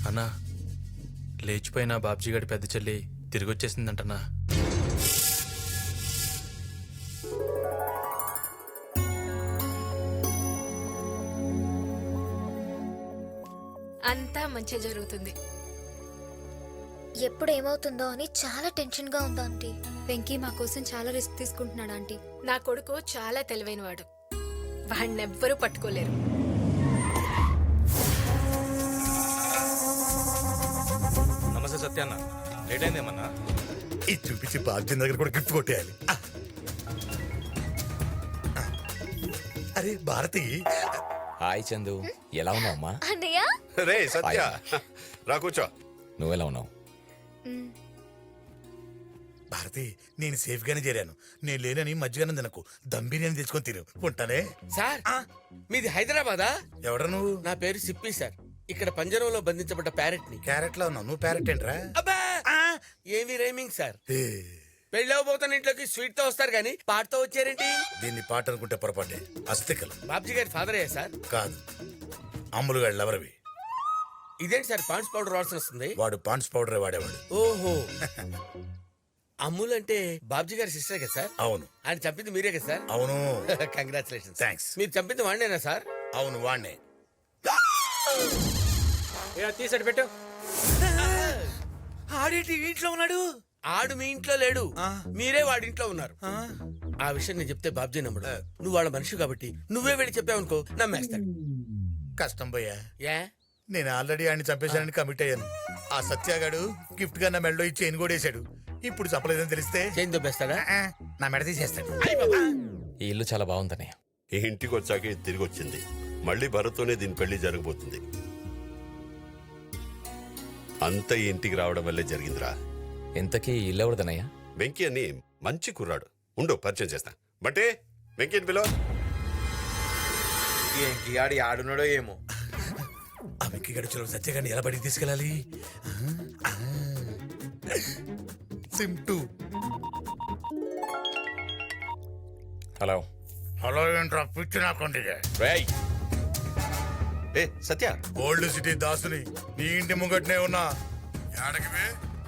అన్నా, లేచిపోయిన బాబ్జీ గడి పెద్ద చెల్లి తిరిగి వచ్చేసిందంటనా. అంతా మంచిగా జరుగుతుంది. ఎప్పుడు ఏమవుతుందో అని చాలా టెన్షన్ గా ఉంది ఆంటీ. వెంకీ మా కోసం చాలా రిస్క్ తీసుకుంటున్నాడు ఆంటీ. నా కొడుకు చాలా తెలివైనవాడు, వాడినెవ్వరూ పట్టుకోలేరు. నమస్తే సత్యాన్న, లేట్ అయిందేమన్నా? ఇది చూపించి బాబ్జీ దగ్గర కూడా గిఫ్ట్ కొట్టేయాలి. అరే భారతి. హాయ్ చందు, ఎలా ఉన్నావు అమ్మా? అన్నయ్య రే సత్య, రా కూర్చో. నువ్వెలా ఉన్నావు? భారతి, నేను సేఫ్ గానే చేరాను. నేను లేనని మధ్యగానే తినకు, దమ్ బిర్యానీ తెచ్చుకొని తిను. ఉంటానే. సార్, మీది హైదరాబాదా? ఎవడ నువ్వు? నా పేరు సిప్పి సార్. ఇక్కడ పంజరంలో బంధించబడ్డ ప్యారెట్ ని. క్యారెట్ లో ఉన్నావు నువ్వు, ప్యారెట్ ఏంట్రా? అబ్బా, ఏమి రైమింగ్ సార్. ఏ, పెళ్ళవబోతున్న ఇంట్లోకి స్వీట్ తో వస్తారు గానీ పాటతో వచ్చారేంటి? దీన్ని పాట అనుకుంటే పొరపాటే. అస్థికలు బాబ్జీ గారి ఫాదర్ అయ్యా సార్? కాదు, అమ్ములు గాళ్ళు ఎవరివి? ఇదేంటి సార్ పాండ్స్ పౌడర్ వాసన వస్తుంది? వాడు పాండ్స్ పౌడర్ వాడేవాడు. ఓహో, అమ్ముల్ అంటే బాబ్జీ గారి సిస్టర్ కదా సార్? అవును. ఆయన చంపింది మీరే కదా సార్? అవును. కంగ్రాచులేషన్. థ్యాంక్స్. మీరు చంపింది వాడినేనా సార్? అవును, వాణ్ణే. తీసాడు పెట్టు. ఆడేంటి ఇంట్లో ఉన్నాడు? ఆడు మీ ఇంట్లో లేడు, మీరే వాడి ఇంట్లో ఉన్నారు. ఆ విషయం నేను చెప్తే బాబ్జీ నమ్మడు. నువ్వు వాళ్ళ మనిషి కాబట్టి నువ్వే వెళ్ళి చెప్పావనుకో నమ్మేస్తాడు. కష్టం పోయా. ఏ? నేను ఆల్రెడీ ఆయన్ని చంపేశానని కమిట్ అయ్యాను. ఆ సత్యాగాడు గిఫ్ట్ గా నా మెడలో ఈ చైన్ కూడా వేసాడు. ఇప్పుడు చెప్పలేదని తెలిస్తే చేయి దొబ్బేస్తాడా? నా మెడ తీసేస్తాడు. ఈ ఇల్లు చాలా బాగుందన్నయ్య. ఈ ఇంటికి వచ్చాక తిరిగి వచ్చింది. మళ్ళీ భరత్తోనే దీని పెళ్లి జరగబోతుంది. అంత ఈ ఇంటికి రావడం వల్లే జరిగిందిరా. ఇంతకీ ఈ ఇల్లు ఎవరిదన్నయ్య? వెంకీ అని మంచి కుర్రాడు. ఉండు, పరిచయం చేస్తా. బట్టే వెంకీ పిలో. ఏంటి ఆడి ఆడున్నాడో ఏమో. ఆ వెంకీ గడుచులో సత్యగాడిని ఎలా బడికి తీసుకెళ్ళాలి? సింటూ. హలో. హలో ఏంట్రా పిచ్చి నాకుండి. రేయ్, ఏ సత్య, ఓల్డ్ సిటీ దాసుని నీ ఇంటి ముంగట్నే ఉన్నా.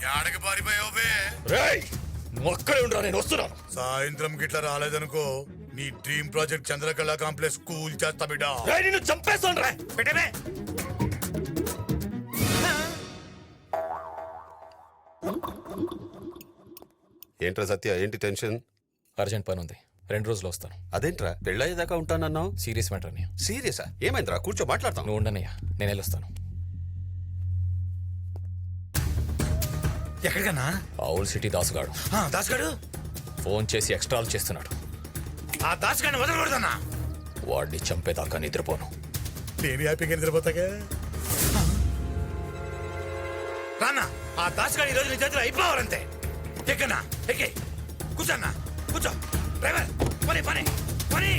యాడకి పారిపోయావు బే? రేయ్, నువ్వు అక్కడే ఉండరా, నేను వస్తున్నాను. సాయంత్రం గిట్లా రాలేదనుకో నీ dream project Chandrakala complex cool చేస్తా బిడ్డ. రేయ్, నిన్ను చంపేస్తాను రా. పెట్టమే. ఏంట్రా సత్య, ఏంటి టెన్షన్? అర్జెంట్ పని ఉంది, 2 రోజులు వస్తాను. అదేంట్రా పెళ్ళయ్యేదాకా ఉంటానన్నావు? సీరియస్ మ్యాటర్ అన్నయ్య. సీరియసా? ఏమైందిరా? కూర్చో మాట్లాడతాం. నువ్వు ఉండనయ్యా, నేను వెళ్ళొస్తాను. ఎక్కడికన్నా? ఆవుల్ సిటీ దాసుగాడు దాసుగాడు ఫోన్ చేసి ఎక్స్ట్రాలు చేస్తున్నాడు. ఆ దాసుగాడిని వదలకూడదన్నా. వాడిని చంపేదాకా నిద్రపోను. నేను హ్యాపీగా నిద్రపోతాగా. రానా, ఆ దాసుగాడి ఈరోజు నీ చేతిలో అయిపోవాలంతే. ఎక్కన్నా, ఎక్కే, కూర్చోన్నా, కూర్చో. డ్రైవర్, పని పని పని.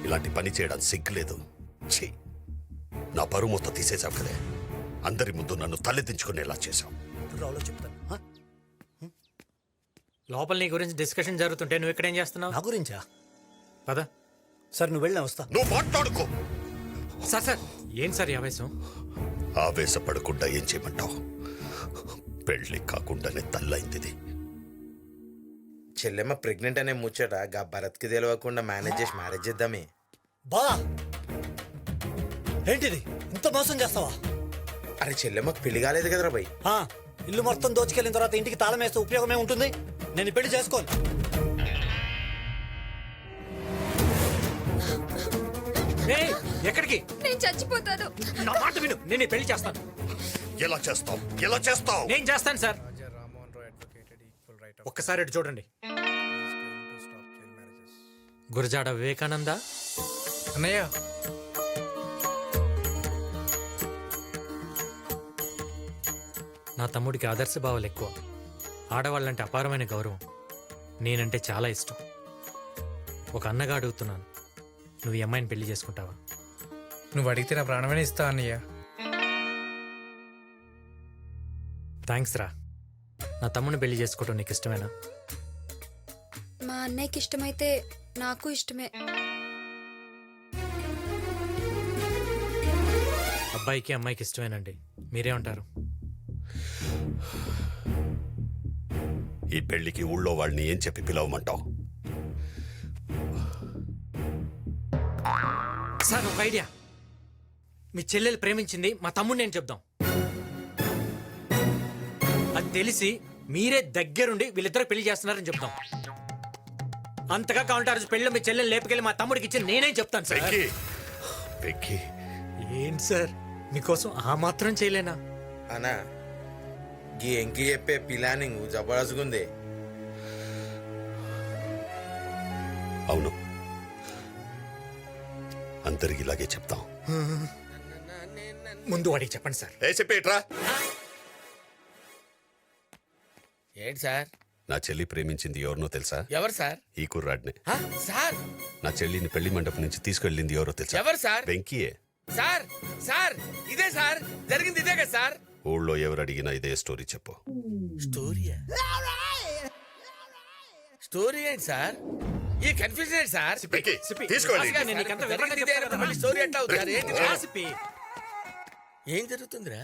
ఇలాంటి పని చేయడానికి సిగ్గులేదు. ఛీ, నా పరువు మొత్తం తీసేశావు కదే. అందరి ముందు నన్ను తలెత్తించుకునేలా చేశావు. లోపల నీ గురించి డిస్కషన్ జరుగుతుంటే నువ్వు ఇక్కడేం చేస్తున్నావు? నా గురించా? పద. సార్ నువ్వు వెళ్ళినా వస్తా. నువ్వు మాట్లాడుకో. సార్ సార్, ఏం సార్ ఈ ఆవేశం? ఆవేశపడకుండా ఏం చేయమంటావు? పెళ్లి కాకుండానే తల్లైంది. చెల్లెమ్మ ప్రెగ్నెంట్ అనే ముచ్చట గా భరత్కి తెలియకుండా మేనేజ్ చేసి మ్యారేజ్ చేద్దామే. బా ఏంటిది, ఇంత మోసం చేస్తావా? అరే చెల్లెమ్మకు పెళ్లి కాలేదు కదరా భయ్. ఇల్లు మొత్తం దోచుకెళ్ళిన తర్వాత ఇంటికి తాళం వేస్తే ఉపయోగమే ఉంటుంది. నేను పెళ్లి చేసుకోను. ఏయ్, ఎక్కడికి? నేను చచ్చిపోతాను. నా మాట విను, నేను ఈ పెళ్లి చేస్తాను. ఎలా చేస్తావు? ఎలా చేస్తావు? నేను చేస్తాను సార్. ఒక్కసారి అటు చూడండి. గురజాడ వివేకానంద. అన్నయ్య, నా తమ్ముడికి ఆదర్శ భావాలు ఎక్కువ. ఆడవాళ్ళంటే అపారమైన గౌరవం. నేనంటే చాలా ఇష్టం. ఒక అన్నగా అడుగుతున్నాను, నువ్వు ఈ అమ్మాయిని పెళ్లి చేసుకుంటావా? నువ్వు అడిగితే నా ప్రాణమైన ఇస్తా అన్నయ్య. థ్యాంక్స్ రా. నా తమ్ముడిని పెళ్లి చేసుకోవటం నీకు ఇష్టమేనా? అన్నయ్యకి ఇష్టమైతే నాకు ఇష్టమే. అబ్బాయికి అమ్మాయికి ఇష్టమేనండి. మీరేమంటారు? ఈ పెళ్లికి ఊళ్ళో వాళ్ళని ఏం చెప్పి పిలవమంటావు? సార్ ఒక ఐడియా. మీ చెల్లెలు ప్రేమించింది మా తమ్ముడు నేను చెప్దాం. అది తెలిసి మీరే దగ్గరుండి వీళ్ళిద్దరు పెళ్లి చేస్తున్నారని చెప్తాం. అంతగా కావాలంటే ఆ రోజు పెళ్ళి మీ చెల్లెలు లేపుకెళ్ళి మా తమ్ముడికి ఇచ్చి నేనే చెప్తాను సార్. వెంకీ, వెంకీ, ఏంటి సార్ మీకోసం ఆ మాత్రం చేయలేనా? అనా గీ ఎంకి చెప్పే ప్లానింగ్ జబర్దస్త్గుంది. అవును, అందరికి ఇలాగే చెప్తాం. ముందు వాడికి చెప్పండి సార్. ఏ చెప్పేట్రా. ఏంటి సార్? నా చెల్లి ప్రేమించింది ఎవరినో తెలుసా? ఎవరు సార్? ఈ కుర్రాడినే. హ? సార్ నా చెల్లిని పెళ్లి మండపం నుంచి తీసుకెళ్ళింది ఎవరో తెలుసా? ఎవరు సార్? వెంకీయే. సార్ సార్ ఇదే సార్ జరిగింది, ఇదే కదా సార్? ఊళ్ళో ఎవరు అడిగినా ఇదే స్టోరీ చెప్పు. స్టోరీయా? స్టోరీ ఏంటి సార్? ఈ కన్ఫ్యూజన్ ఏంటి సార్? వెంకీ, తీసుకోండి. అసలు నేను నీకంతా జరిగింది వివరంగా ఇదే చెప్తాను కదా, కదా. మళ్ళీ స్టోరీ ఎట్లా అవుతుంది సార్? ఏంటిది? రాసిపి. ఏం జరుగుతుందిరా?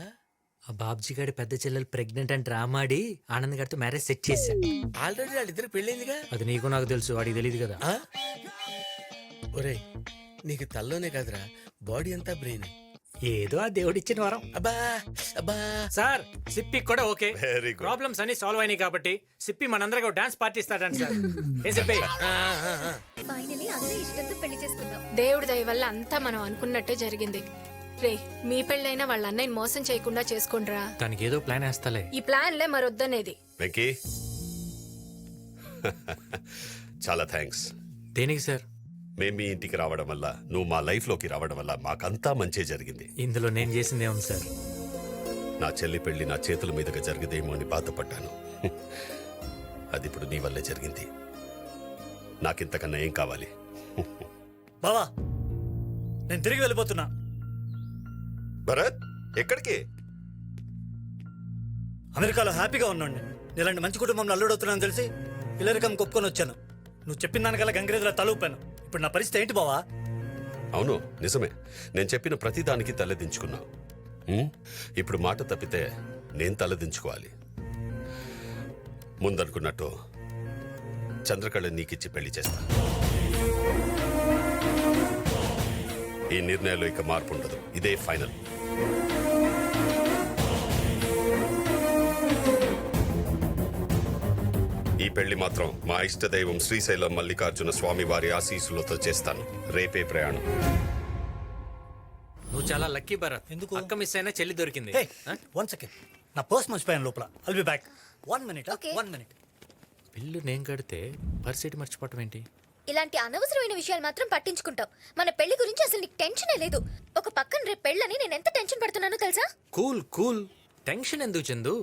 ఆ బాబ్జీ గారి పెద్ద చెల్లెలు ప్రెగ్నెంట్ అని డ్రామా ఆడి ఆనంద్ గారితో మ్యారేజ్ సెట్ చేశా. ఆల్రెడీ వాళ్ళిద్దరు పెళ్ళైందిగా. అది నీకు నాకు తెలుసు, వాడికి తెలియదు కదా. ఆ? ఒరేయ్, నీకు తల్లోనే కాదురా, బాడీ అంతా బ్రెయిన్. ఏదో ఆ దేవుడిచ్చిన వరం. అబ్బా అబ్బా. సార్ సిప్పి కూడా ఓకే. Very good. ప్రాబ్లమ్స్ అన్ని సాల్వ్ అయినాయి కాబట్టి సిప్పి మనందరికీ డాన్స్ పార్టీ ఇస్తాడంట సార్. ఏ సిప్పి? ఫైనలీ అందరూ ఇష్టంతో పెళ్లి చేసుకుందాం. దేవుడి దయ వల్ల అంతా మనం అనుకున్నట్టే జరిగింది. రే, మీ పెళ్ళైనా వాళ్ళ అన్నయ్యని మోసం చేయకుండా చేసుకోండిరా. దానికి ఏదో ప్లాన్ వేస్తాలే. ఈ ప్లాన్లే మరొద్దనేది. వెంకీ, చాలా థ్యాంక్స్. దేనికి సార్? మేము మీ ఇంటికి రావడం వల్ల, నువ్వు మా లైఫ్ లోకి రావడం వల్ల మాకంతా మంచి జరిగింది. ఇందులో నేను చేసిందే ఉంది సార్. నా చెల్లి పెళ్లి నా చేతుల మీదుగా జరిగదేమో అని బాధపడ్డాను. అది ఇప్పుడు నీ వల్లే జరిగింది. నాకింతకన్నా ఏం కావాలి? బావా, నేను తిరిగి వెళ్ళిపోతున్నా. భరత్, ఎక్కడికి? అమెరికాలో హ్యాపీగా ఉన్నాండి. ఇలాంటి మంచి కుటుంబంలో అల్లుడవుతున్నాను తెలిసి ఇల్లరికం కొప్పుకొని వచ్చాను. నువ్వు చెప్పిన దానికల్లా గంగిరేదులా తలూపాను. ఇప్పుడు నా పరిస్థితి ఏంటి బావా? అవును, నిజమే. నేను చెప్పిన ప్రతి దానికి తలదించుకున్నావు. ఇప్పుడు మాట తప్పితే నేను తలదించుకోవాలి. ముందనుకున్నట్టు చంద్రకళ నీకిచ్చి పెళ్లి చేస్తా. ఈ నిర్ణయంలో ఇక మార్పు ఉండదు. ఇదే ఫైనల్. ఈ పెళ్లి మాత్రం మా ఇష్టదైవం శ్రీశైలం మల్లికార్జున స్వామి వారి ఆశీస్సులతో చేస్తాను. రేపే ప్రయాణం. నువ్వు చాలా లక్కీ భరత్. ఎందుకు? అక్క మిస్ అయినా చెల్లి దొరికింది. వన్ సెకండ్, నా పర్స్ మర్చిపోయాను లోపల. I'll be back. 1 minute. Okay. 1 minute. Bill నేను కడితే పరిస్థితి మర్చిపోవటం ఏంటి? ఇలాంటి అనవసరమైన విషయాలు మాత్రం పట్టించుకుంటాం. మన పెళ్లి గురించి అసలు నీకు టెన్షనే లేదు. ఒక పక్కన రేపు పెళ్ళని నేను ఎంత టెన్షన్ పడుతున్నానో తెలుసా? Cool cool. టెన్షన్ ఎందుకు చందు?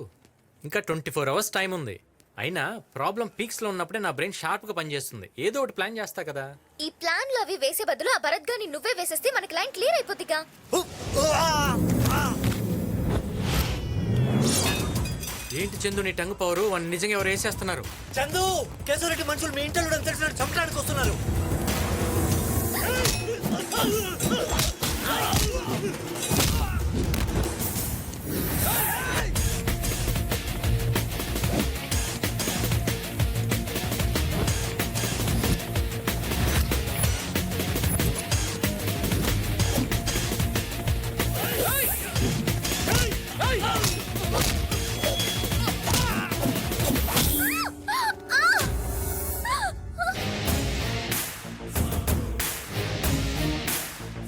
ఇంకా 24 hours టైం ఉంది. అయినా ప్రాబ్లం పీక్స్ లో ఉన్నప్పుడే నా బ్రెయిన్ షార్ప్ గా పనిచేస్తుంది. ఏదో ఒకటి ప్లాన్ చేస్తా కదా. ఈ ప్లాన్లు అవి వేసే బదులు ఆ భరత్ గాని నువ్వే వేసేస్తే మనకి లైన్ క్లియర్ అయిపోద్దిగా. ఏంటి చందు నీ టంగు పవరు? వాడిని నిజంగా ఎవరు వేసేస్తున్నారు? చందు, కేశవరెడ్డి మనుషులు మీ ఇంట్లో తెలిసినట్టు చంపడానికి వస్తున్నారు.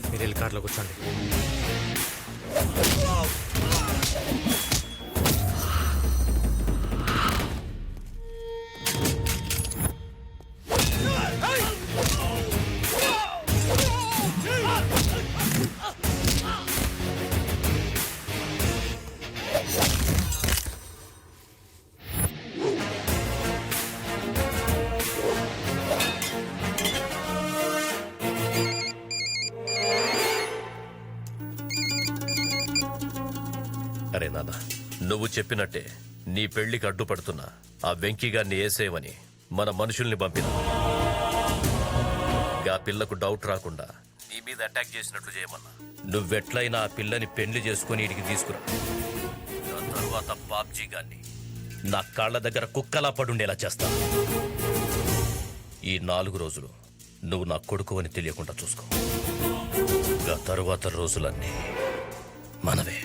మీరు వెళ్ళి కార్లో కూర్చోండి. అరే నాన్న, నువ్వు చెప్పినట్టే నీ పెళ్లికి అడ్డుపడుతున్నా ఆ వెంకీ గారిని వేసేయమని మన మనుషుల్ని పంపిన. గా పిల్లకు డౌట్ రాకుండా నీ మీద అటాక్ చేసినట్లు చేయమన్నా. నువ్వెట్లయినా ఆ పిల్లని పెళ్లి చేసుకుని ఇడికి తీసుకురా. ఆ తరువాత బాబ్జీ గాన్ని నా కాళ్ళ దగ్గర కుక్కలా పడుండేలా చేస్తా. ఈ 4 రోజులు నువ్వు నా కొడుకు అని తెలియకుండా చూసుకో. ఆ తరువాత రోజులన్నీ మనవే.